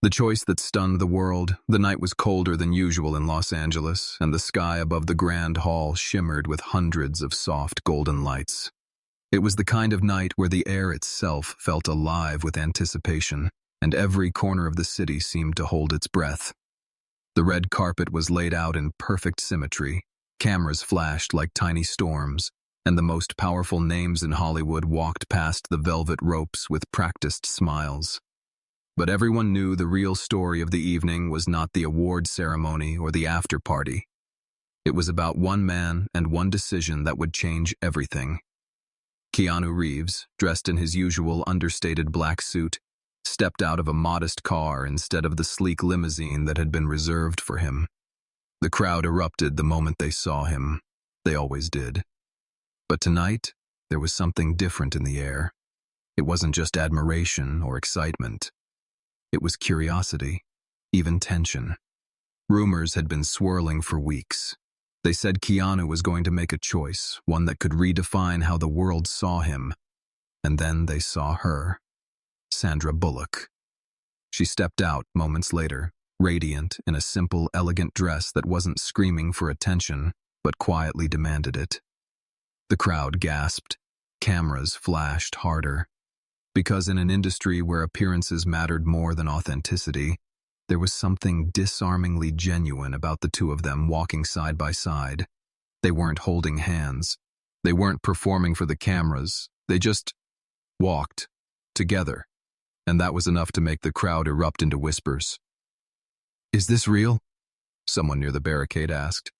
The choice that stunned the world. The night was colder than usual in Los Angeles, and the sky above the Grand Hall shimmered with hundreds of soft golden lights. It was the kind of night where the air itself felt alive with anticipation, and every corner of the city seemed to hold its breath. The red carpet was laid out in perfect symmetry, cameras flashed like tiny storms, and the most powerful names in Hollywood walked past the velvet ropes with practiced smiles. But everyone knew the real story of the evening was not the award ceremony or the after party. It was about one man and one decision that would change everything. Keanu Reeves, dressed in his usual understated black suit, stepped out of a modest car instead of the sleek limousine that had been reserved for him. The crowd erupted the moment they saw him. They always did. But tonight, there was something different in the air. It wasn't just admiration or excitement. It was curiosity, even tension. Rumors had been swirling for weeks. They said Keanu was going to make a choice, one that could redefine how the world saw him. And then they saw her, Sandra Bullock. She stepped out moments later, radiant in a simple, elegant dress that wasn't screaming for attention, but quietly demanded it. The crowd gasped. Cameras flashed harder. Because in an industry where appearances mattered more than authenticity, there was something disarmingly genuine about the two of them walking side by side. They weren't holding hands. They weren't performing for the cameras. They just walked together. And that was enough to make the crowd erupt into whispers. "Is this real?" someone near the barricade asked.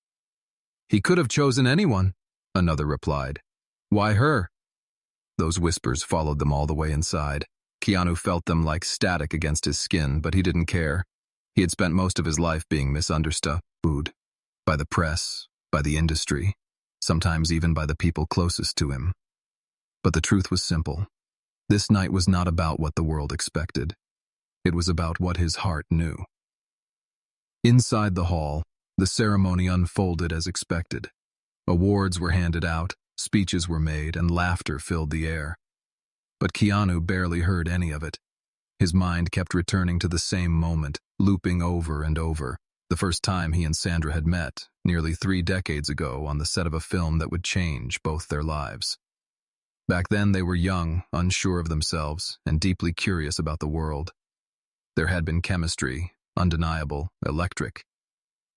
"He could have chosen anyone," another replied. "Why her?" Those whispers followed them all the way inside. Keanu felt them like static against his skin, but he didn't care. He had spent most of his life being misunderstood by the press, by the industry, sometimes even by the people closest to him. But the truth was simple. This night was not about what the world expected. It was about what his heart knew. Inside the hall, the ceremony unfolded as expected. Awards were handed out, speeches were made, and laughter filled the air. But Keanu barely heard any of it. His mind kept returning to the same moment, looping over and over, the first time he and Sandra had met, nearly 3 decades ago on the set of a film that would change both their lives. Back then they were young, unsure of themselves, and deeply curious about the world. There had been chemistry, undeniable, electric,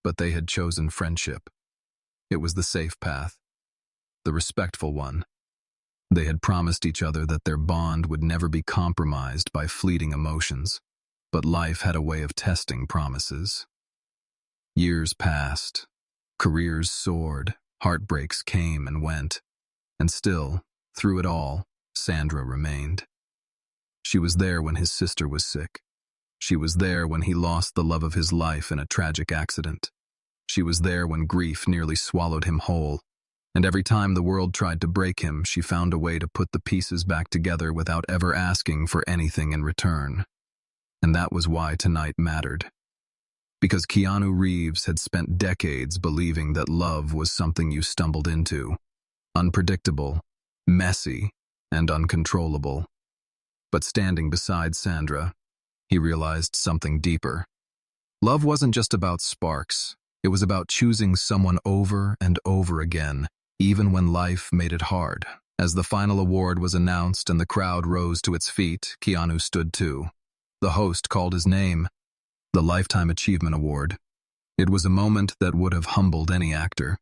but they had chosen friendship. It was the safe path, the respectful one. They had promised each other that their bond would never be compromised by fleeting emotions, but life had a way of testing promises. Years passed, careers soared, heartbreaks came and went, and still, through it all, Sandra remained. She was there when his sister was sick. She was there when he lost the love of his life in a tragic accident. She was there when grief nearly swallowed him whole. And every time the world tried to break him, she found a way to put the pieces back together without ever asking for anything in return. And that was why tonight mattered. Because Keanu Reeves had spent decades believing that love was something you stumbled into, unpredictable, messy, and uncontrollable. But standing beside Sandra, he realized something deeper. Love wasn't just about sparks. It was about choosing someone over and over again, even when life made it hard. As the final award was announced and the crowd rose to its feet, Keanu stood too. The host called his name, the Lifetime Achievement Award. It was a moment that would have humbled any actor.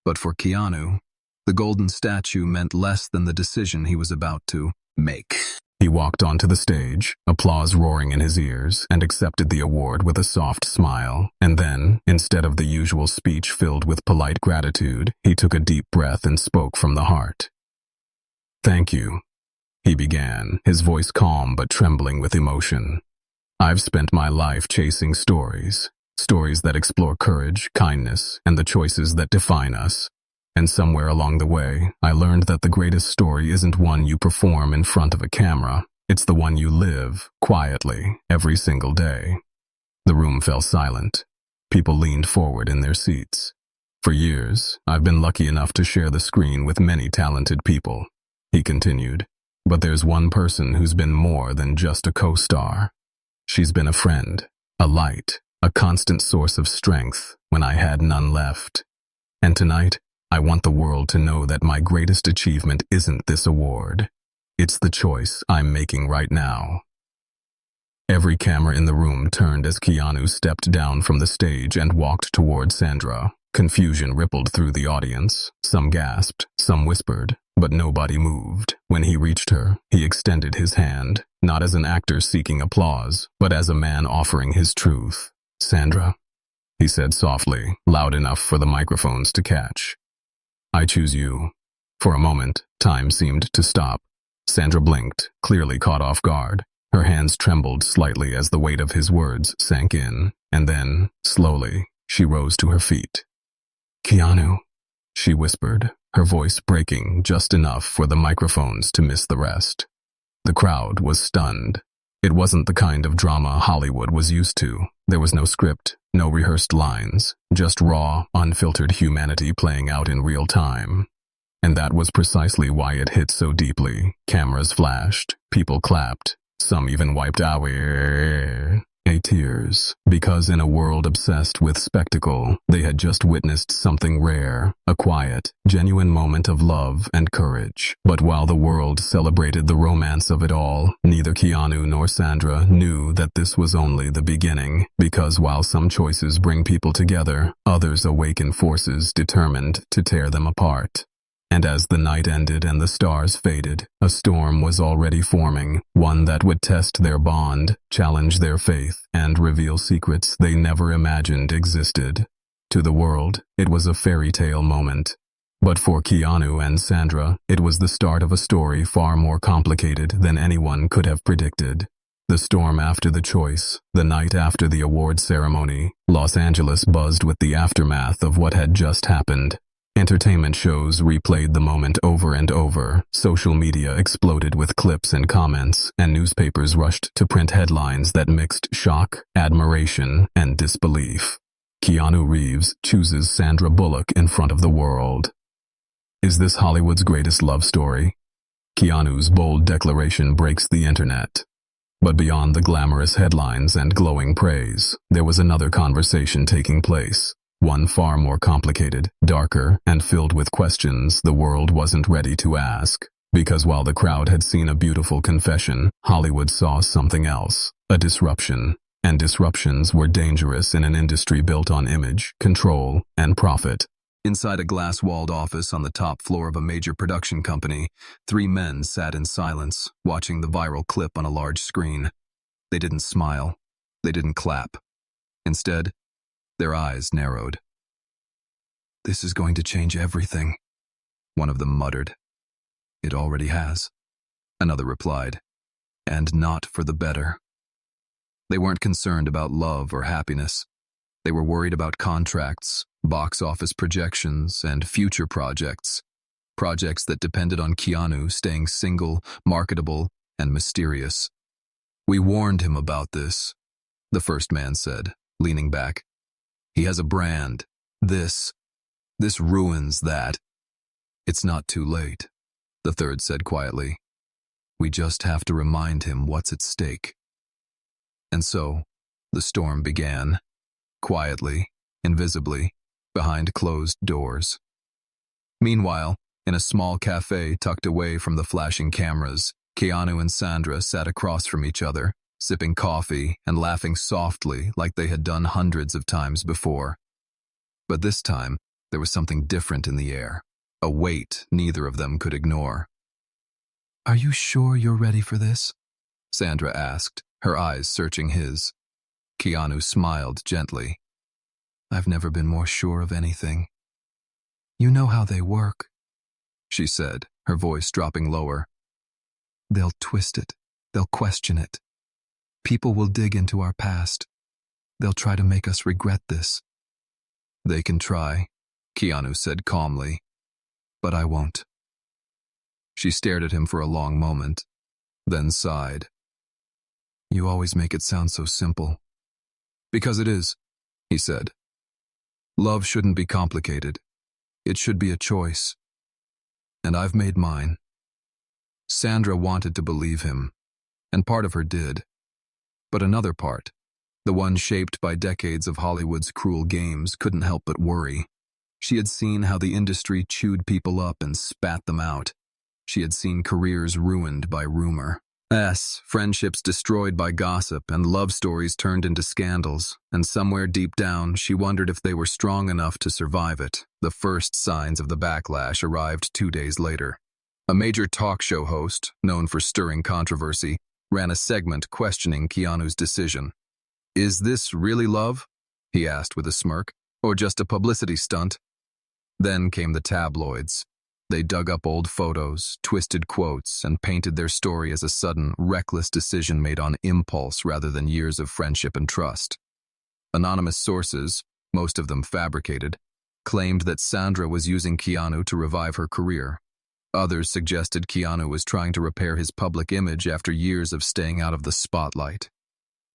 But for Keanu, the golden statue meant less than the decision he was about to make. He walked onto the stage, applause roaring in his ears, and accepted the award with a soft smile. And then, instead of the usual speech filled with polite gratitude, he took a deep breath and spoke from the heart. "Thank you," he began, his voice calm but trembling with emotion. "I've spent my life chasing stories that explore courage, kindness, and the choices that define us. And somewhere along the way, I learned that the greatest story isn't one you perform in front of a camera. It's the one you live, quietly, every single day." The room fell silent. People leaned forward in their seats. "For years, I've been lucky enough to share the screen with many talented people," he continued. "But there's one person who's been more than just a co-star. She's been a friend, a light, a constant source of strength when I had none left. And tonight, I want the world to know that my greatest achievement isn't this award. It's the choice I'm making right now. Every camera in the room turned as Keanu stepped down from the stage and walked toward Sandra. Confusion rippled through the audience. Some gasped, some whispered, but nobody moved. When he reached her, he extended his hand, not as an actor seeking applause, but as a man offering his truth. "Sandra," he said softly, loud enough for the microphones to catch. "I choose you." For a moment, time seemed to stop. Sandra blinked, clearly caught off guard. Her hands trembled slightly as the weight of his words sank in, and then, slowly, she rose to her feet. "Keanu," she whispered, her voice breaking just enough for the microphones to miss the rest. The crowd was stunned. It wasn't the kind of drama Hollywood was used to. There was no script, no rehearsed lines, just raw, unfiltered humanity playing out in real time. And that was precisely why it hit so deeply. Cameras flashed, people clapped, some even wiped away tears, because in a world obsessed with spectacle, they had just witnessed something rare, a quiet, genuine moment of love and courage. But while the world celebrated the romance of it all, neither Keanu nor Sandra knew that this was only the beginning, because while some choices bring people together, others awaken forces determined to tear them apart. And as the night ended and the stars faded, a storm was already forming, one that would test their bond, challenge their faith, and reveal secrets they never imagined existed. To the world, it was a fairy tale moment. But for Keanu and Sandra, it was the start of a story far more complicated than anyone could have predicted. The storm after the choice, the night after the award ceremony, Los Angeles buzzed with the aftermath of what had just happened. Entertainment shows replayed the moment over and over, social media exploded with clips and comments, and newspapers rushed to print headlines that mixed shock, admiration, and disbelief. Keanu Reeves chooses Sandra Bullock in front of the world. Is this Hollywood's greatest love story? Keanu's bold declaration breaks the internet. But beyond the glamorous headlines and glowing praise, there was another conversation taking place. One far more complicated, darker, and filled with questions the world wasn't ready to ask. Because while the crowd had seen a beautiful confession, Hollywood saw something else, a disruption. And disruptions were dangerous in an industry built on image, control, and profit. Inside a glass-walled office on the top floor of a major production company, 3 men sat in silence, watching the viral clip on a large screen. They didn't smile. They didn't clap. Instead, their eyes narrowed. "This is going to change everything," one of them muttered. "It already has," another replied. "And not for the better." They weren't concerned about love or happiness. They were worried about contracts, box office projections, and future projects. Projects that depended on Keanu staying single, marketable, and mysterious. "We warned him about this," the first man said, leaning back. "He has a brand. This ruins that." "It's not too late," the third said quietly. "We just have to remind him what's at stake." And so, the storm began, quietly, invisibly, behind closed doors. Meanwhile, in a small cafe tucked away from the flashing cameras, Keanu and Sandra sat across from each other, sipping coffee and laughing softly like they had done hundreds of times before. But this time, there was something different in the air, a weight neither of them could ignore. "Are you sure you're ready for this?" Sandra asked, her eyes searching his. Keanu smiled gently. "I've never been more sure of anything." "You know how they work," she said, her voice dropping lower. "They'll twist it. They'll question it. People will dig into our past. They'll try to make us regret this." "They can try," Keanu said calmly. "But I won't." She stared at him for a long moment, then sighed. "You always make it sound so simple." "Because it is," he said. "Love shouldn't be complicated. It should be a choice. And I've made mine." Sandra wanted to believe him, and part of her did. But another part, the one shaped by decades of Hollywood's cruel games, couldn't help but worry. She had seen how the industry chewed people up and spat them out. She had seen careers ruined by rumor. Friendships destroyed by gossip, and love stories turned into scandals, and somewhere deep down, she wondered if they were strong enough to survive it. The first signs of the backlash arrived 2 days later. A major talk show host, known for stirring controversy, ran a segment questioning Keanu's decision. "Is this really love?" he asked with a smirk, "or just a publicity stunt?" Then came the tabloids. They dug up old photos, twisted quotes, and painted their story as a sudden, reckless decision made on impulse rather than years of friendship and trust. Anonymous sources, most of them fabricated, claimed that Sandra was using Keanu to revive her career. Others suggested Keanu was trying to repair his public image after years of staying out of the spotlight.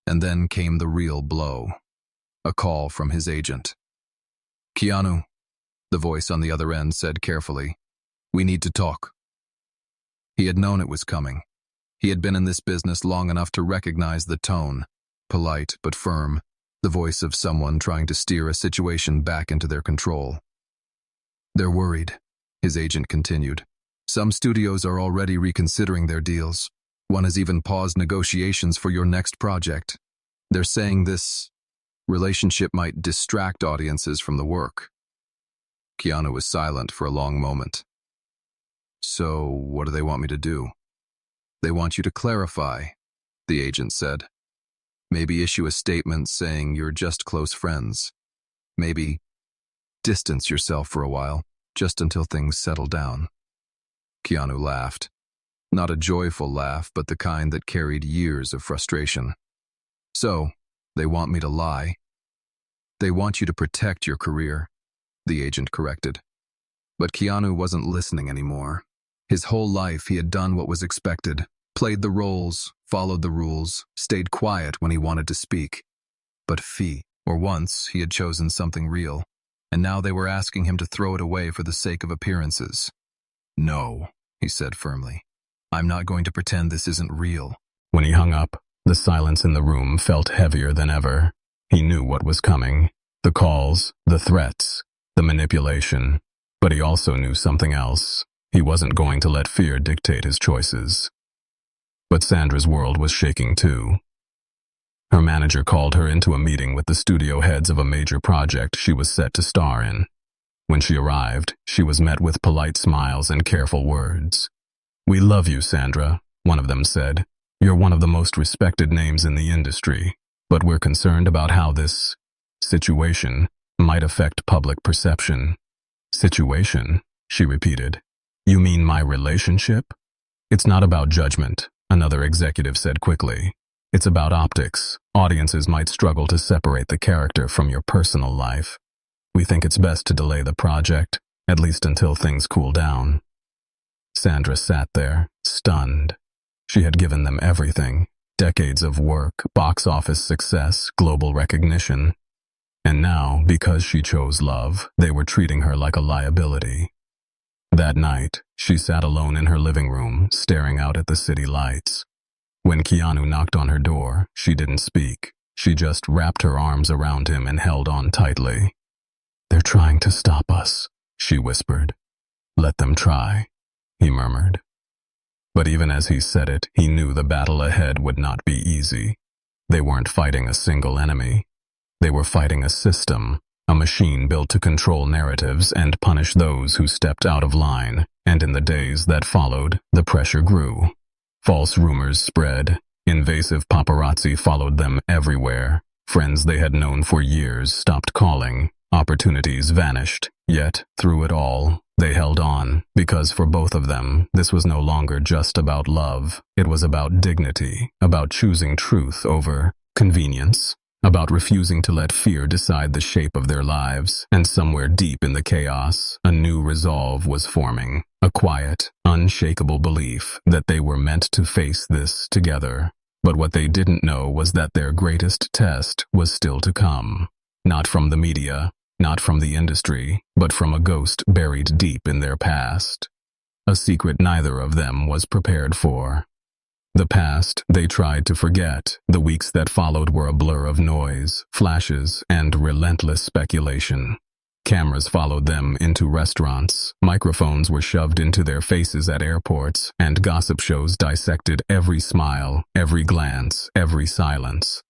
And then came the real blow. A call from his agent. "Keanu," the voice on the other end said carefully, "we need to talk." He had known it was coming. He had been in this business long enough to recognize the tone, polite but firm, the voice of someone trying to steer a situation back into their control. "They're worried," his agent continued. "Some studios are already reconsidering their deals. One has even paused negotiations for your next project. They're saying this relationship might distract audiences from the work." Keanu was silent for a long moment. "So, what do they want me to do?" "They want you to clarify," the agent said. "Maybe issue a statement saying you're just close friends. Maybe distance yourself for a while, just until things settle down." Keanu laughed. Not a joyful laugh, but the kind that carried years of frustration. "So, they want me to lie?" "They want you to protect your career," the agent corrected. But Keanu wasn't listening anymore. His whole life he had done what was expected, played the roles, followed the rules, stayed quiet when he wanted to speak. But once, he had chosen something real, and now they were asking him to throw it away for the sake of appearances. "No," he said firmly. "I'm not going to pretend this isn't real." When he hung up, the silence in the room felt heavier than ever. He knew what was coming. The calls, the threats, the manipulation. But he also knew something else. He wasn't going to let fear dictate his choices. But Sandra's world was shaking too. Her manager called her into a meeting with the studio heads of a major project she was set to star in. When she arrived, she was met with polite smiles and careful words. "We love you, Sandra," one of them said. "You're one of the most respected names in the industry, but we're concerned about how this situation might affect public perception." "Situation?" she repeated. "You mean my relationship?" "It's not about judgment," another executive said quickly. "It's about optics. Audiences might struggle to separate the character from your personal life. We think it's best to delay the project, at least until things cool down." Sandra sat there, stunned. She had given them everything: decades of work, box office success, global recognition. And now, because she chose love, they were treating her like a liability. That night, she sat alone in her living room, staring out at the city lights. When Keanu knocked on her door, she didn't speak. She just wrapped her arms around him and held on tightly. "They're trying to stop us," she whispered. "Let them try," he murmured. But even as he said it, he knew the battle ahead would not be easy. They weren't fighting a single enemy. They were fighting a system, a machine built to control narratives and punish those who stepped out of line. And in the days that followed, the pressure grew. False rumors spread. Invasive paparazzi followed them everywhere. Friends they had known for years stopped calling. Opportunities vanished. Yet, through it all, they held on, because for both of them, this was no longer just about love. It was about dignity, about choosing truth over convenience, about refusing to let fear decide the shape of their lives. And somewhere deep in the chaos, a new resolve was forming, a quiet, unshakable belief that they were meant to face this together. But what they didn't know was that their greatest test was still to come. Not from the media, not from the industry, but from a ghost buried deep in their past. A secret neither of them was prepared for. The past they tried to forget. The weeks that followed were a blur of noise, flashes, and relentless speculation. Cameras followed them into restaurants, microphones were shoved into their faces at airports, and gossip shows dissected every smile, every glance, every silence.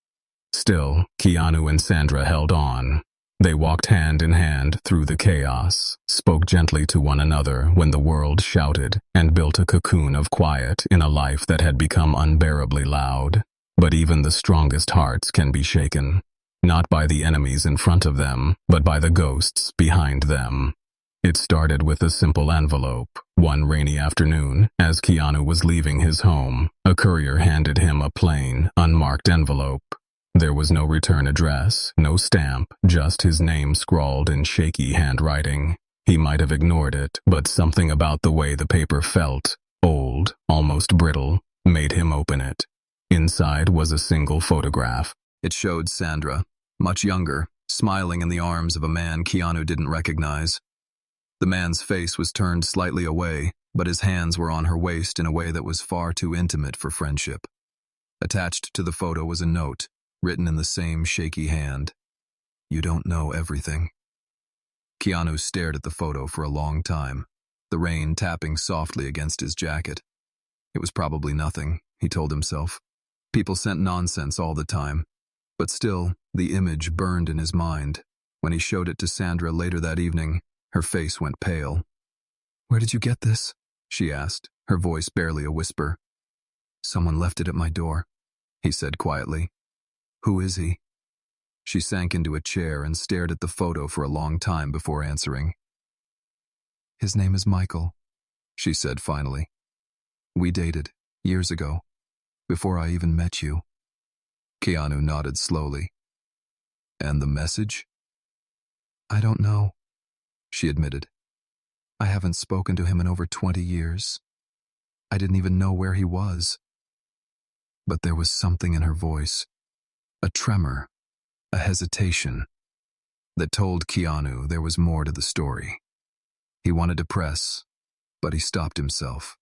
Still, Keanu and Sandra held on. They walked hand in hand through the chaos, spoke gently to one another when the world shouted, and built a cocoon of quiet in a life that had become unbearably loud. But even the strongest hearts can be shaken, not by the enemies in front of them, but by the ghosts behind them. It started with a simple envelope. One rainy afternoon, as Keanu was leaving his home, a courier handed him a plain, unmarked envelope. There was no return address, no stamp, just his name scrawled in shaky handwriting. He might have ignored it, but something about the way the paper felt, old, almost brittle, made him open it. Inside was a single photograph. It showed Sandra, much younger, smiling in the arms of a man Keanu didn't recognize. The man's face was turned slightly away, but his hands were on her waist in a way that was far too intimate for friendship. Attached to the photo was a note, written in the same shaky hand. "You don't know everything." Keanu stared at the photo for a long time, the rain tapping softly against his jacket. It was probably nothing, he told himself. People sent nonsense all the time. But still, the image burned in his mind. When he showed it to Sandra later that evening, her face went pale. "Where did you get this?" she asked, her voice barely a whisper. "Someone left it at my door," he said quietly. "Who is he?" She sank into a chair and stared at the photo for a long time before answering. "His name is Michael," she said finally. "We dated, years ago, before I even met you." Keanu nodded slowly. "And the message?" "I don't know," she admitted. "I haven't spoken to him in over 20 years. I didn't even know where he was." But there was something in her voice, a tremor, a hesitation, that told Keanu there was more to the story. He wanted to press, but he stopped himself.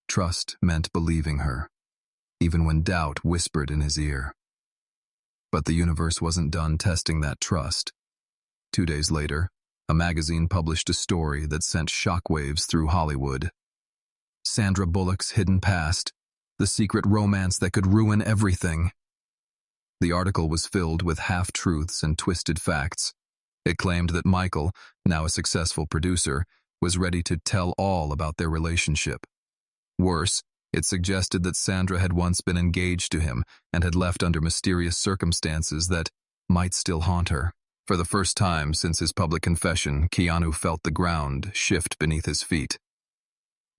Trust meant believing her, even when doubt whispered in his ear. But the universe wasn't done testing that trust. 2 days later, a magazine published a story that sent shockwaves through Hollywood. Sandra Bullock's hidden past, the secret romance that could ruin everything. The article was filled with half-truths and twisted facts. It claimed that Michael, now a successful producer, was ready to tell all about their relationship. Worse, it suggested that Sandra had once been engaged to him and had left under mysterious circumstances that might still haunt her. For the first time since his public confession, Keanu felt the ground shift beneath his feet.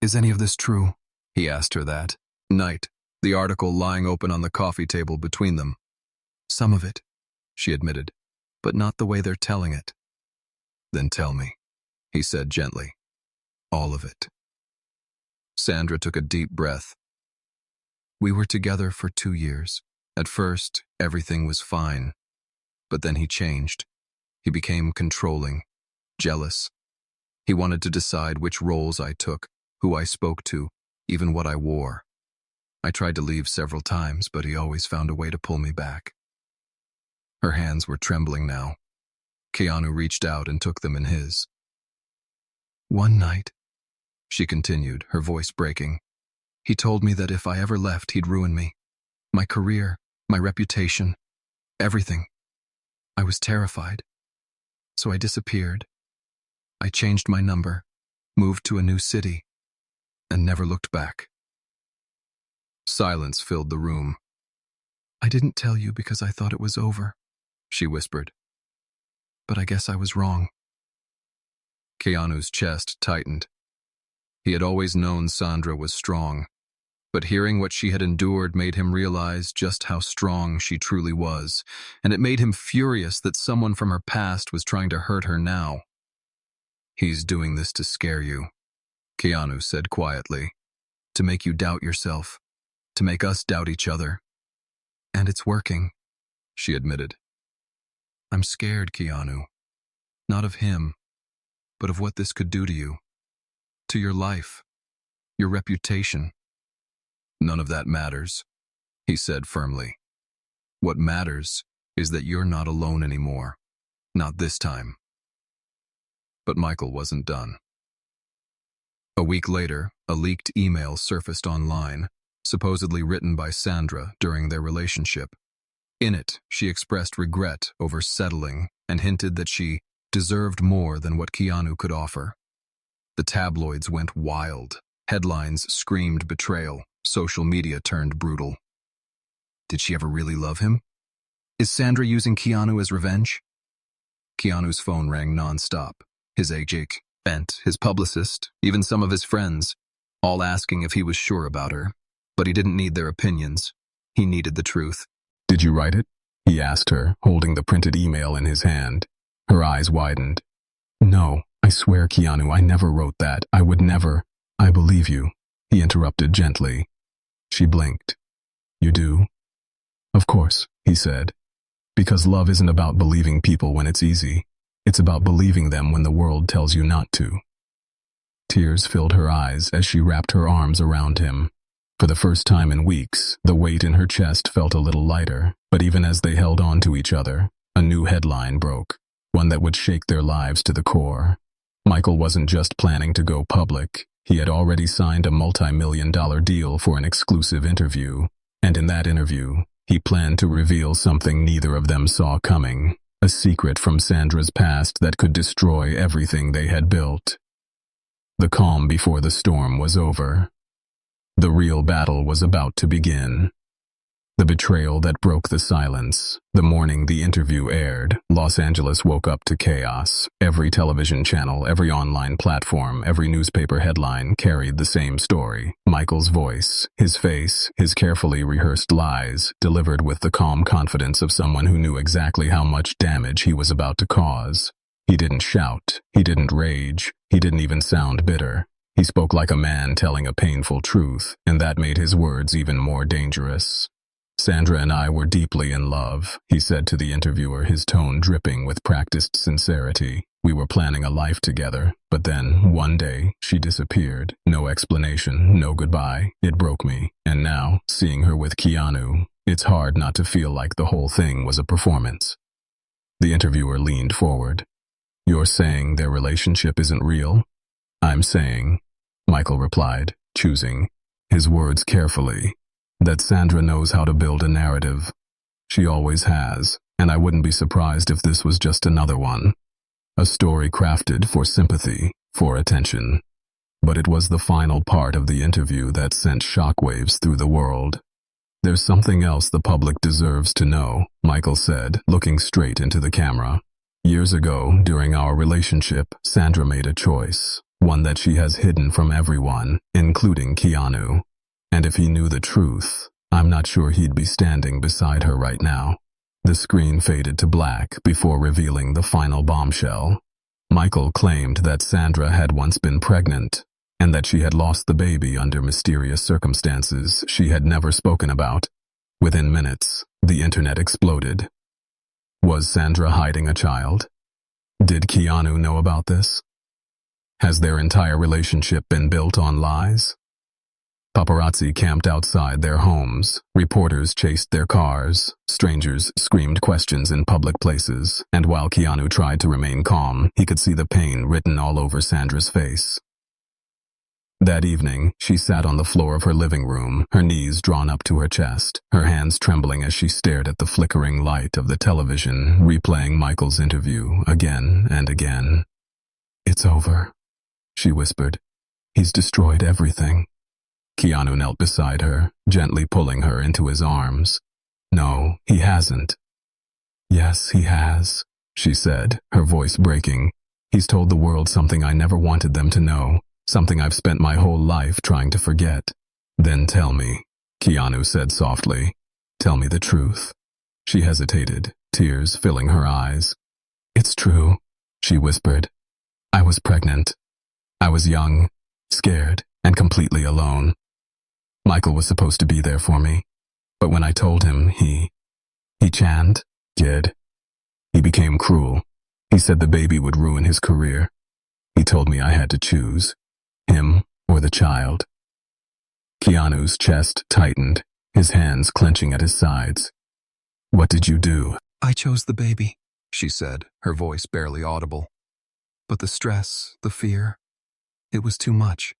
"Is any of this true?" he asked her that night, the article lying open on the coffee table between them. "Some of it," she admitted, "but not the way they're telling it." "Then tell me," he said gently. "All of it." Sandra took a deep breath. "We were together for 2 years. At first, everything was fine. But then he changed. He became controlling, jealous. He wanted to decide which roles I took, who I spoke to, even what I wore. I tried to leave several times, but he always found a way to pull me back." Her hands were trembling now. Keanu reached out and took them in his. "One night," she continued, her voice breaking, "he told me that if I ever left, he'd ruin me. My career, my reputation, everything. I was terrified. So I disappeared. I changed my number, moved to a new city, and never looked back." Silence filled the room. "I didn't tell you because I thought it was over," she whispered. "But I guess I was wrong." Keanu's chest tightened. He had always known Sandra was strong, but hearing what she had endured made him realize just how strong she truly was, and it made him furious that someone from her past was trying to hurt her now. "He's doing this to scare you," Keanu said quietly, "to make you doubt yourself, to make us doubt each other." "And it's working," she admitted. "I'm scared, Keanu. Not of him, but of what this could do to you. To your life, your reputation. None of that matters, he said firmly. What matters is that you're not alone anymore. Not this time. But Michael wasn't done. A week later, a leaked email surfaced online, supposedly written by Sandra during their relationship. In it, she expressed regret over settling and hinted that she deserved more than what Keanu could offer. The tabloids went wild. Headlines screamed betrayal. Social media turned brutal. Did she ever really love him? Is Sandra using Keanu as revenge? Keanu's phone rang nonstop. His agent, Bent, his publicist, even some of his friends, all asking if he was sure about her. But he didn't need their opinions. He needed the truth. Did you write it? He asked her, holding the printed email in his hand. Her eyes widened. No, I swear, Keanu, I never wrote that. I would never. I believe you, he interrupted gently. She blinked. You do? Of course, he said. Because love isn't about believing people when it's easy. It's about believing them when the world tells you not to. Tears filled her eyes as she wrapped her arms around him. For the first time in weeks, the weight in her chest felt a little lighter, but even as they held on to each other, a new headline broke, one that would shake their lives to the core. Michael wasn't just planning to go public. He had already signed a multi-million-dollar deal for an exclusive interview, and in that interview, he planned to reveal something neither of them saw coming, a secret from Sandra's past that could destroy everything they had built. The calm before the storm was over. The real battle was about to begin. The betrayal that broke the silence. The morning the interview aired, Los Angeles woke up to chaos. Every television channel, every online platform, every newspaper headline carried the same story. Michael's voice, his face, his carefully rehearsed lies, delivered with the calm confidence of someone who knew exactly how much damage he was about to cause. He didn't shout. He didn't rage. He didn't even sound bitter. He spoke like a man telling a painful truth, and that made his words even more dangerous. Sandra and I were deeply in love, he said to the interviewer, his tone dripping with practiced sincerity. We were planning a life together, but then, one day, she disappeared. No explanation, no goodbye. It broke me. And now, seeing her with Keanu, it's hard not to feel like the whole thing was a performance. The interviewer leaned forward. You're saying their relationship isn't real? I'm saying, Michael replied, choosing his words carefully, that Sandra knows how to build a narrative. She always has, and I wouldn't be surprised if this was just another one. A story crafted for sympathy, for attention. But it was the final part of the interview that sent shockwaves through the world. There's something else the public deserves to know, Michael said, looking straight into the camera. Years ago, during our relationship, Sandra made a choice. One that she has hidden from everyone, including Keanu. And if he knew the truth, I'm not sure he'd be standing beside her right now. The screen faded to black before revealing the final bombshell. Michael claimed that Sandra had once been pregnant, and that she had lost the baby under mysterious circumstances she had never spoken about. Within minutes, the internet exploded. Was Sandra hiding a child? Did Keanu know about this? Has their entire relationship been built on lies? Paparazzi camped outside their homes, reporters chased their cars, strangers screamed questions in public places, and while Keanu tried to remain calm, he could see the pain written all over Sandra's face. That evening, she sat on the floor of her living room, her knees drawn up to her chest, her hands trembling as she stared at the flickering light of the television, replaying Michael's interview again and again. It's over, she whispered. He's destroyed everything. Keanu knelt beside her, gently pulling her into his arms. No, he hasn't. Yes, he has, she said, her voice breaking. He's told the world something I never wanted them to know, something I've spent my whole life trying to forget. Then tell me, Keanu said softly. Tell me the truth. She hesitated, tears filling her eyes. It's true, she whispered. I was pregnant. I was young, scared, and completely alone. Michael was supposed to be there for me, but when I told him, he did. He became cruel. He said the baby would ruin his career. He told me I had to choose, him or the child. Keanu's chest tightened, his hands clenching at his sides. "What did you do?" "I chose the baby," she said, her voice barely audible. "But the stress, the fear, it was too much.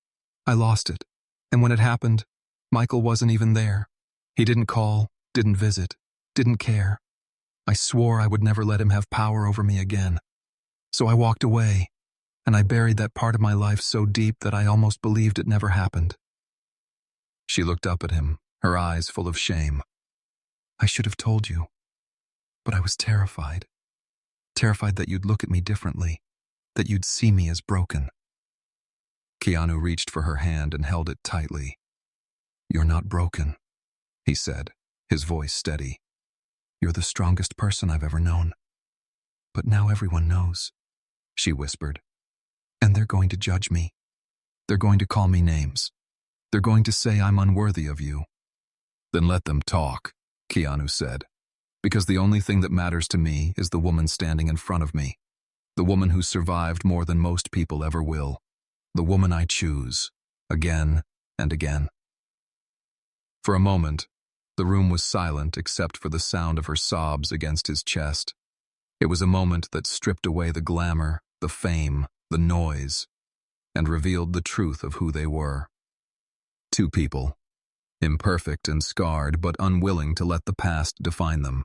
I lost it. And when it happened, Michael wasn't even there. He didn't call, didn't visit, didn't care. I swore I would never let him have power over me again. So I walked away, and I buried that part of my life so deep that I almost believed it never happened." She looked up at him, her eyes full of shame. "I should have told you, but I was terrified. Terrified that you'd look at me differently, that you'd see me as broken." Keanu reached for her hand and held it tightly. "You're not broken," he said, his voice steady. "You're the strongest person I've ever known. But now everyone knows," she whispered. "And they're going to judge me. They're going to call me names. They're going to say I'm unworthy of you." "Then let them talk," Keanu said. "Because the only thing that matters to me is the woman standing in front of me. The woman who's survived more than most people ever will. The woman I choose, again and again." For a moment, the room was silent except for the sound of her sobs against his chest. It was a moment that stripped away the glamour, the fame, the noise, and revealed the truth of who they were. Two people, imperfect and scarred, but unwilling to let the past define them.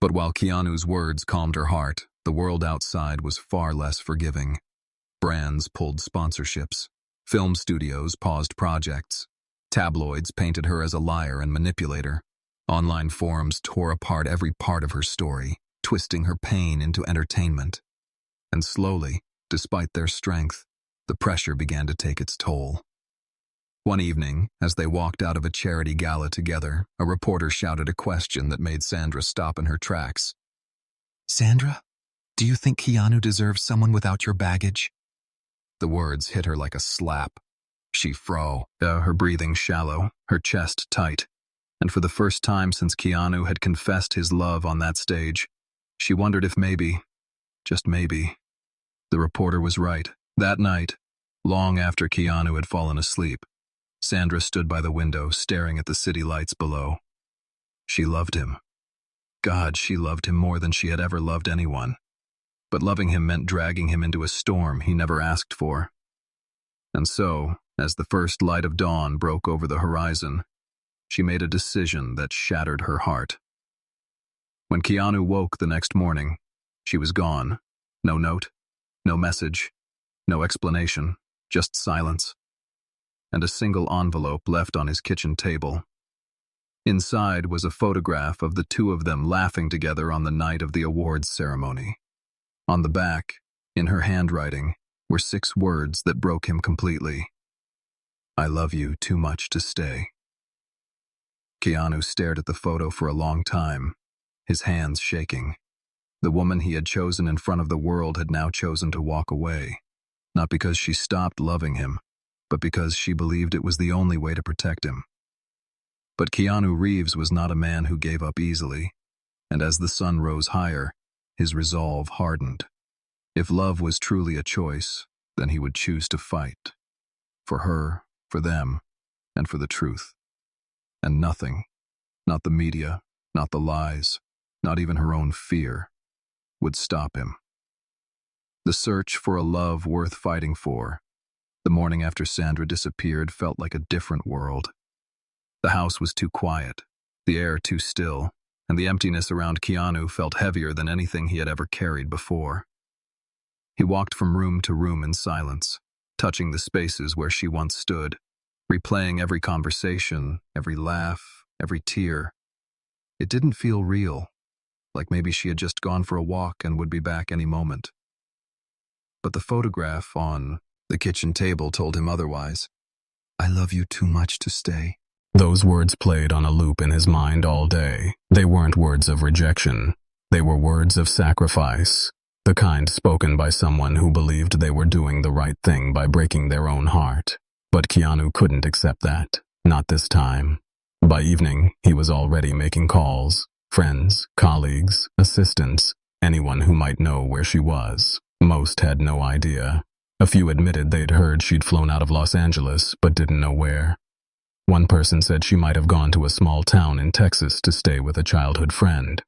But while Keanu's words calmed her heart, the world outside was far less forgiving. Brands pulled sponsorships. Film studios paused projects. Tabloids painted her as a liar and manipulator. Online forums tore apart every part of her story, twisting her pain into entertainment. And slowly, despite their strength, the pressure began to take its toll. One evening, as they walked out of a charity gala together, a reporter shouted a question that made Sandra stop in her tracks. "Sandra, do you think Keanu deserves someone without your baggage?" The words hit her like a slap. She froze, her breathing shallow, her chest tight. And for the first time since Keanu had confessed his love on that stage, she wondered if maybe, just maybe, the reporter was right. That night, long after Keanu had fallen asleep, Sandra stood by the window, staring at the city lights below. She loved him. God, she loved him more than she had ever loved anyone. But loving him meant dragging him into a storm he never asked for. And so, as the first light of dawn broke over the horizon, she made a decision that shattered her heart. When Keanu woke the next morning, she was gone. No note, no message, no explanation, just silence. And a single envelope left on his kitchen table. Inside was a photograph of the two of them laughing together on the night of the awards ceremony. On the back, in her handwriting, were 6 words that broke him completely. "I love you too much to stay." Keanu stared at the photo for a long time, his hands shaking. The woman he had chosen in front of the world had now chosen to walk away, not because she stopped loving him, but because she believed it was the only way to protect him. But Keanu Reeves was not a man who gave up easily, and as the sun rose higher, his resolve hardened. If love was truly a choice, then he would choose to fight. For her, for them, and for the truth. And nothing, not the media, not the lies, not even her own fear, would stop him. The search for a love worth fighting for, the morning after Sandra disappeared, felt like a different world. The house was too quiet, the air too still, and the emptiness around Keanu felt heavier than anything he had ever carried before. He walked from room to room in silence, touching the spaces where she once stood, replaying every conversation, every laugh, every tear. It didn't feel real, like maybe she had just gone for a walk and would be back any moment. But the photograph on the kitchen table told him otherwise. "I love you too much to stay." Those words played on a loop in his mind all day. They weren't words of rejection. They were words of sacrifice, the kind spoken by someone who believed they were doing the right thing by breaking their own heart. But Keanu couldn't accept that, not this time. By evening, he was already making calls. Friends, colleagues, assistants, anyone who might know where she was. Most had no idea. A few admitted they'd heard she'd flown out of Los Angeles, but didn't know where. One person said she might have gone to a small town in Texas to stay with a childhood friend.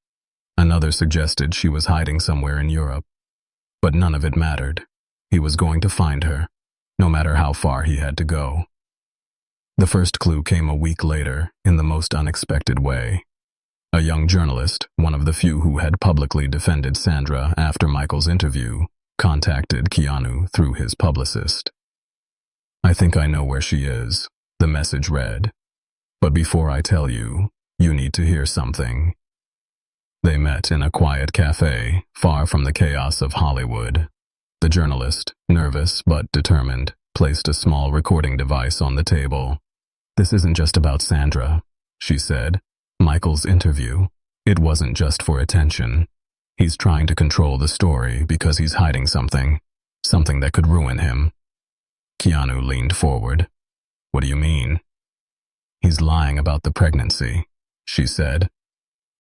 Another suggested she was hiding somewhere in Europe. But none of it mattered. He was going to find her, no matter how far he had to go. The first clue came a week later, in the most unexpected way. A young journalist, one of the few who had publicly defended Sandra after Michael's interview, contacted Keanu through his publicist. "I think I know where she is," the message read. "But before I tell you, you need to hear something." They met in a quiet cafe, far from the chaos of Hollywood. The journalist, nervous but determined, placed a small recording device on the table. "This isn't just about Sandra," she said. "Michael's interview, it wasn't just for attention. He's trying to control the story because he's hiding something that could ruin him." Keanu leaned forward. "What do you mean?" "He's lying about the pregnancy," she said.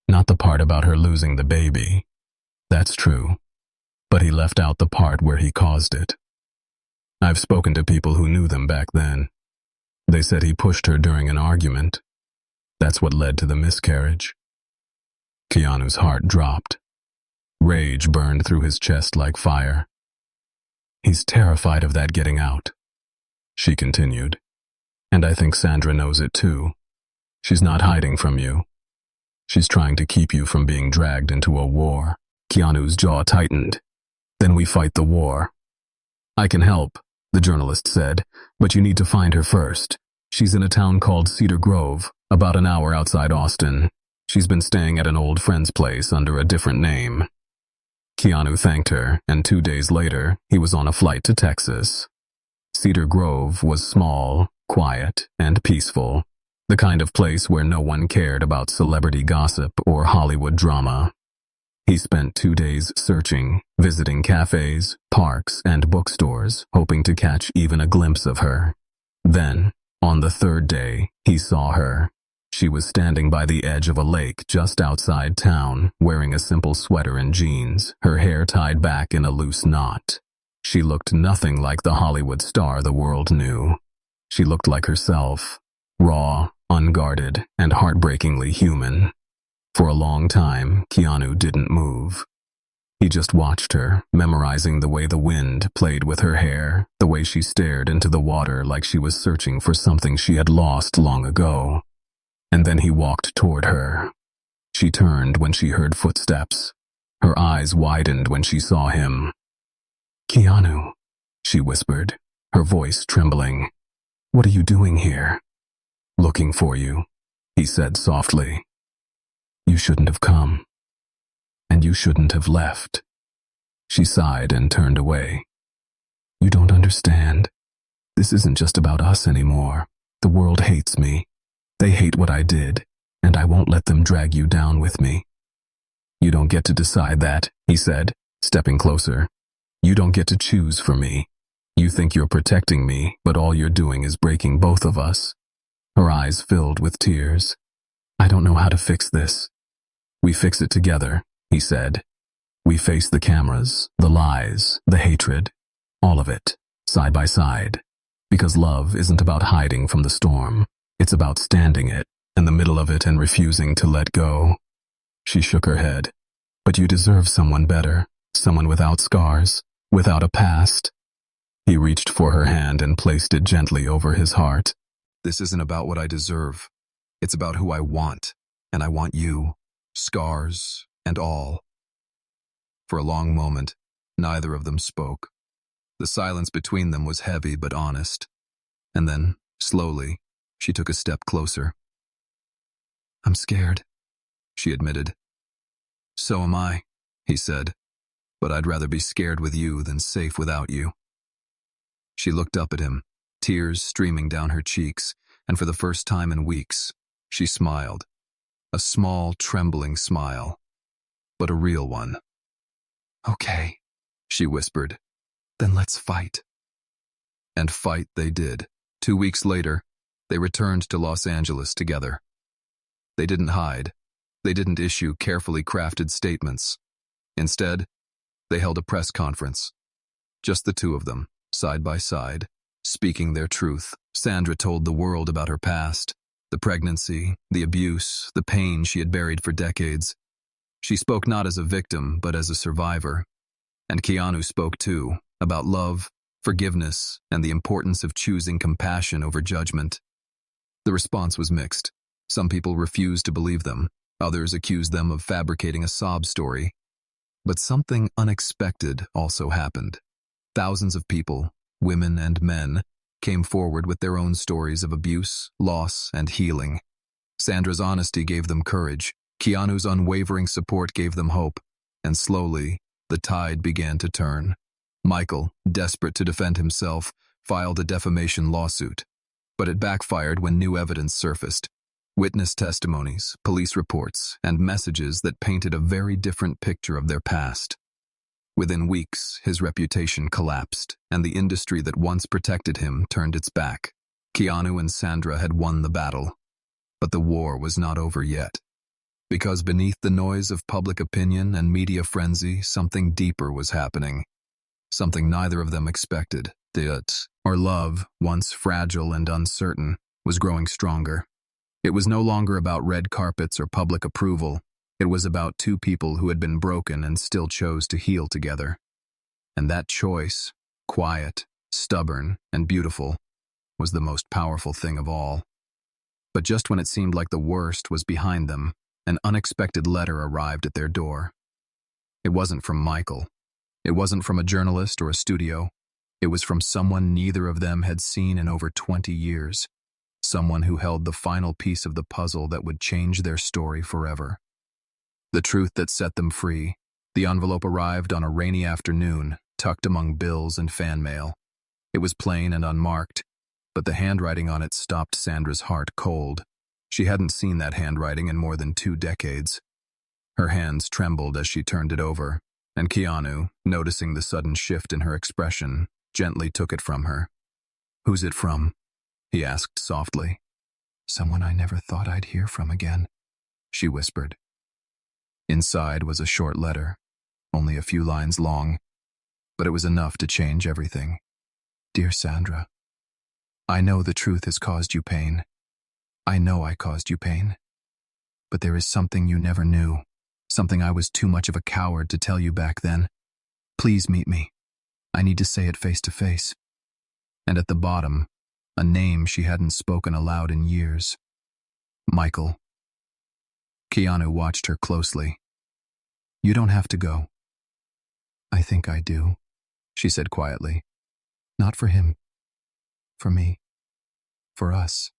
"Not the part about her losing the baby. That's true. But he left out the part where he caused it. I've spoken to people who knew them back then. They said he pushed her during an argument. That's what led to the miscarriage." Keanu's heart dropped. Rage burned through his chest like fire. "He's terrified of that getting out," she continued. "And I think Sandra knows it too. She's not hiding from you. She's trying to keep you from being dragged into a war." Keanu's jaw tightened. "Then we fight the war." "I can help," the journalist said, "but you need to find her first. She's in a town called Cedar Grove, about an hour outside Austin. She's been staying at an old friend's place under a different name." Keanu thanked her, and 2 days later, he was on a flight to Texas. Cedar Grove was small, quiet, and peaceful, the kind of place where no one cared about celebrity gossip or Hollywood drama. He spent 2 days searching, visiting cafes, parks, and bookstores, hoping to catch even a glimpse of her. Then, on the third day, he saw her. She was standing by the edge of a lake just outside town, wearing a simple sweater and jeans, her hair tied back in a loose knot. She looked nothing like the Hollywood star the world knew. She looked like herself, raw, unguarded, and heartbreakingly human. For a long time, Keanu didn't move. He just watched her, memorizing the way the wind played with her hair, the way she stared into the water like she was searching for something she had lost long ago. And then he walked toward her. She turned when she heard footsteps. Her eyes widened when she saw him. "Keanu," she whispered, her voice trembling. "What are you doing here?" "Looking for you," he said softly. "You shouldn't have come. And you shouldn't have left." She sighed and turned away. "You don't understand. This isn't just about us anymore. The world hates me. They hate what I did, and I won't let them drag you down with me." "You don't get to decide that," he said, stepping closer. "You don't get to choose for me. You think you're protecting me, but all you're doing is breaking both of us." Her eyes filled with tears. "I don't know how to fix this." "We fix it together," he said. "We face the cameras, the lies, the hatred, all of it, side by side. Because love isn't about hiding from the storm. It's about standing it, in the middle of it and refusing to let go." She shook her head. "But you deserve someone better, someone without scars, without a past." He reached for her hand and placed it gently over his heart. "This isn't about what I deserve. It's about who I want, and I want you, scars and all." For a long moment, neither of them spoke. The silence between them was heavy but honest. And then, slowly, she took a step closer. "I'm scared," she admitted. "So am I," he said, "but I'd rather be scared with you than safe without you." She looked up at him, tears streaming down her cheeks, and for the first time in weeks, she smiled. A small, trembling smile, but a real one. "Okay," she whispered, "then let's fight." And fight they did. 2 weeks later, they returned to Los Angeles together. They didn't hide. They didn't issue carefully crafted statements. Instead, they held a press conference. Just the two of them, side by side, speaking their truth, Sandra told the world about her past, the pregnancy, the abuse, the pain she had buried for decades. She spoke not as a victim, but as a survivor. And Keanu spoke too, about love, forgiveness, and the importance of choosing compassion over judgment. The response was mixed. Some people refused to believe them. Others accused them of fabricating a sob story. But something unexpected also happened. Thousands of people, women and men, came forward with their own stories of abuse, loss, and healing. Sandra's honesty gave them courage. Keanu's unwavering support gave them hope. And slowly, the tide began to turn. Michael, desperate to defend himself, filed a defamation lawsuit. But it backfired when new evidence surfaced. Witness testimonies, police reports, and messages that painted a very different picture of their past. Within weeks, his reputation collapsed, and the industry that once protected him turned its back. Keanu and Sandra had won the battle. But the war was not over yet. Because beneath the noise of public opinion and media frenzy, something deeper was happening. Something neither of them expected. Or love, once fragile and uncertain, was growing stronger. It was no longer about red carpets or public approval. It was about two people who had been broken and still chose to heal together. And that choice, quiet, stubborn, and beautiful, was the most powerful thing of all. But just when it seemed like the worst was behind them, an unexpected letter arrived at their door. It wasn't from Michael. It wasn't from a journalist or a studio. It was from someone neither of them had seen in over 20 years. Someone who held the final piece of the puzzle that would change their story forever. The truth that set them free. The envelope arrived on a rainy afternoon, tucked among bills and fan mail. It was plain and unmarked, but the handwriting on it stopped Sandra's heart cold. She hadn't seen that handwriting in more than 2 decades. Her hands trembled as she turned it over, and Keanu, noticing the sudden shift in her expression, gently took it from her. "Who's it from?" he asked softly. "Someone I never thought I'd hear from again," she whispered. Inside was a short letter, only a few lines long, but it was enough to change everything. "Dear Sandra, I know the truth has caused you pain. I know I caused you pain. But there is something you never knew, something I was too much of a coward to tell you back then. Please meet me. I need to say it face to face." And at the bottom, a name she hadn't spoken aloud in years. Michael. Keanu watched her closely. "You don't have to go." "I think I do," she said quietly. "Not for him. For me. For us.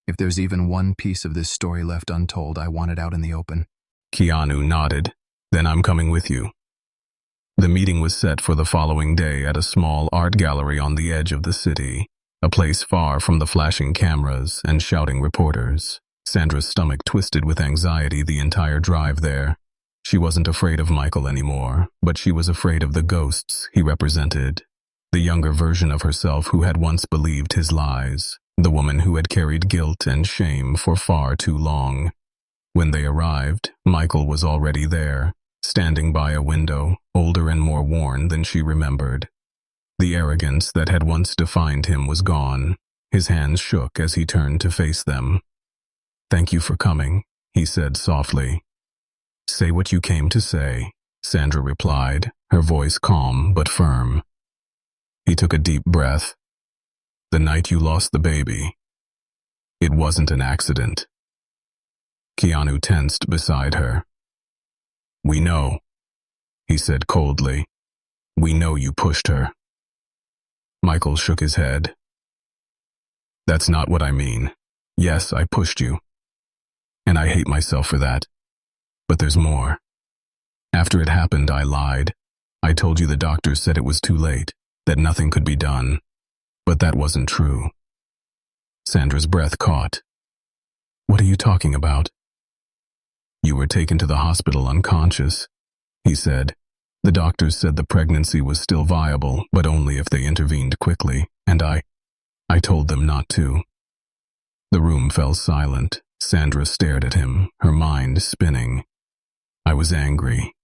If there's even one piece of this story left untold, I want it out in the open." Keanu nodded. "Then I'm coming with you." The meeting was set for the following day at a small art gallery on the edge of the city, a place far from the flashing cameras and shouting reporters. Sandra's stomach twisted with anxiety the entire drive there. She wasn't afraid of Michael anymore, but she was afraid of the ghosts he represented. The younger version of herself who had once believed his lies. The woman who had carried guilt and shame for far too long. When they arrived, Michael was already there, standing by a window, older and more worn than she remembered. The arrogance that had once defined him was gone. His hands shook as he turned to face them. "Thank you for coming," he said softly. "Say what you came to say," Sandra replied, her voice calm but firm. He took a deep breath. "The night you lost the baby, it wasn't an accident." Keanu tensed beside her. "We know," he said coldly. "We know you pushed her." Michael shook his head. "That's not what I mean. Yes, I pushed you. And I hate myself for that. But there's more. After it happened, I lied. I told you the doctors said it was too late, that nothing could be done. But that wasn't true." Sandra's breath caught. "What are you talking about?" "You were taken to the hospital unconscious," he said. "The doctors said the pregnancy was still viable, but only if they intervened quickly, and I told them not to." The room fell silent. Sandra stared at him, her mind spinning. "I was angry,"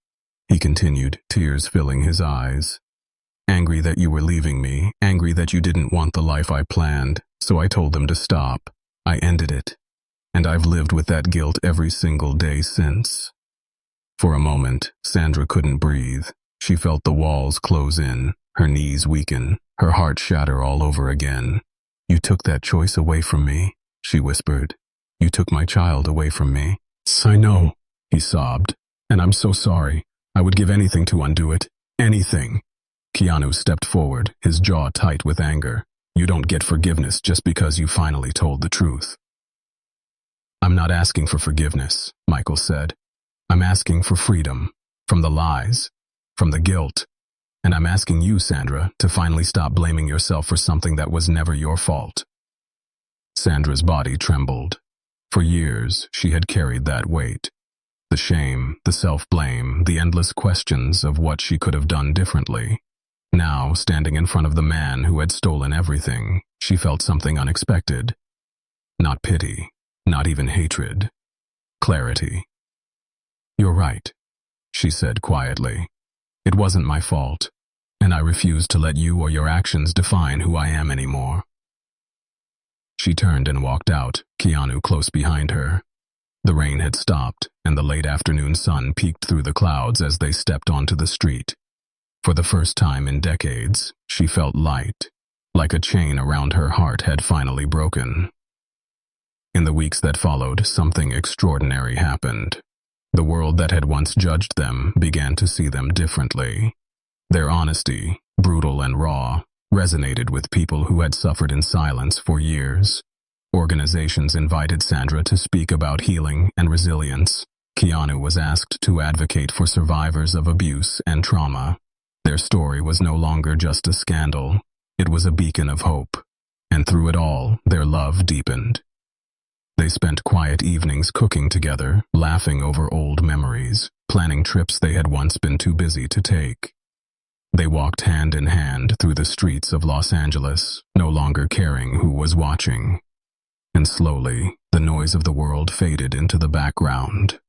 he continued, tears filling his eyes. Angry that you were leaving me, angry that you didn't want the life I planned, so I told them to stop. I ended it. And I've lived with that guilt every single day since. For a moment, Sandra couldn't breathe. She felt the walls close in, her knees weaken, her heart shatter all over again. You took that choice away from me, she whispered. You took my child away from me. I know, he sobbed. And I'm so sorry. I would give anything to undo it. Anything. Keanu stepped forward, his jaw tight with anger. You don't get forgiveness just because you finally told the truth. I'm not asking for forgiveness, Michael said. I'm asking for freedom, from the lies, from the guilt. And I'm asking you, Sandra, to finally stop blaming yourself for something that was never your fault. Sandra's body trembled. For years, she had carried that weight. The shame, the self-blame, the endless questions of what she could have done differently. Now, standing in front of the man who had stolen everything, she felt something unexpected. Not pity, not even hatred. Clarity. You're right, she said quietly. It wasn't my fault, and I refuse to let you or your actions define who I am anymore. She turned and walked out, Keanu close behind her. The rain had stopped, and the late afternoon sun peeked through the clouds as they stepped onto the street. For the first time in decades, she felt light, like a chain around her heart had finally broken. In the weeks that followed, something extraordinary happened. The world that had once judged them began to see them differently. Their honesty, brutal and raw, resonated with people who had suffered in silence for years. Organizations invited Sandra to speak about healing and resilience. Keanu was asked to advocate for survivors of abuse and trauma. Their story was no longer just a scandal. It was a beacon of hope. And through it all, their love deepened. They spent quiet evenings cooking together, laughing over old memories, planning trips they had once been too busy to take. They walked hand in hand through the streets of Los Angeles, no longer caring who was watching. And slowly, the noise of the world faded into the background.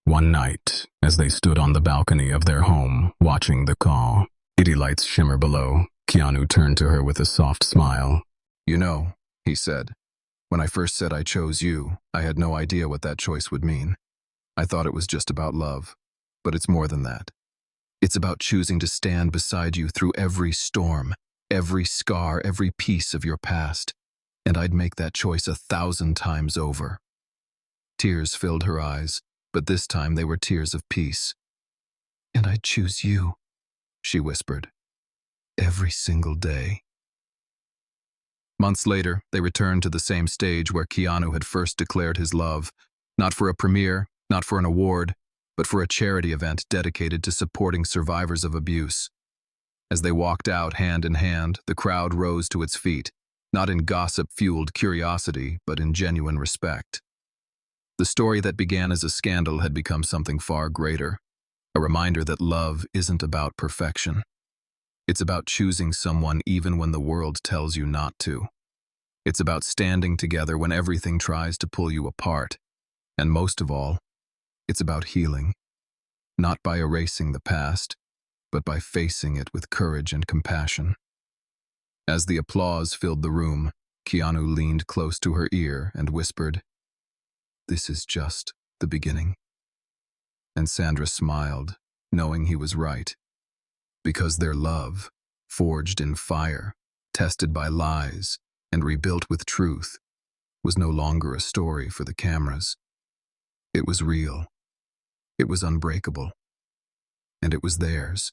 One night, as they stood on the balcony of their home, watching the city lights shimmer below, Keanu turned to her with a soft smile. You know, he said, when I first said I chose you, I had no idea what that choice would mean. I thought it was just about love, but it's more than that. It's about choosing to stand beside you through every storm, every scar, every piece of your past, and I'd make that choice 1,000 times over. Tears filled her eyes, but this time they were tears of peace. And I'd choose you, she whispered, every single day. Months later, they returned to the same stage where Keanu had first declared his love, not for a premiere, not for an award, but for a charity event dedicated to supporting survivors of abuse. As they walked out hand in hand, the crowd rose to its feet, not in gossip-fueled curiosity, but in genuine respect. The story that began as a scandal had become something far greater, a reminder that love isn't about perfection. It's about choosing someone even when the world tells you not to. It's about standing together when everything tries to pull you apart. And most of all, it's about healing, not by erasing the past, but by facing it with courage and compassion. As the applause filled the room, Keanu leaned close to her ear and whispered, "This is just the beginning." And Sandra smiled, knowing he was right. Because their love, forged in fire, tested by lies, and rebuilt with truth, was no longer a story for the cameras. It was real. It was unbreakable. And it was theirs.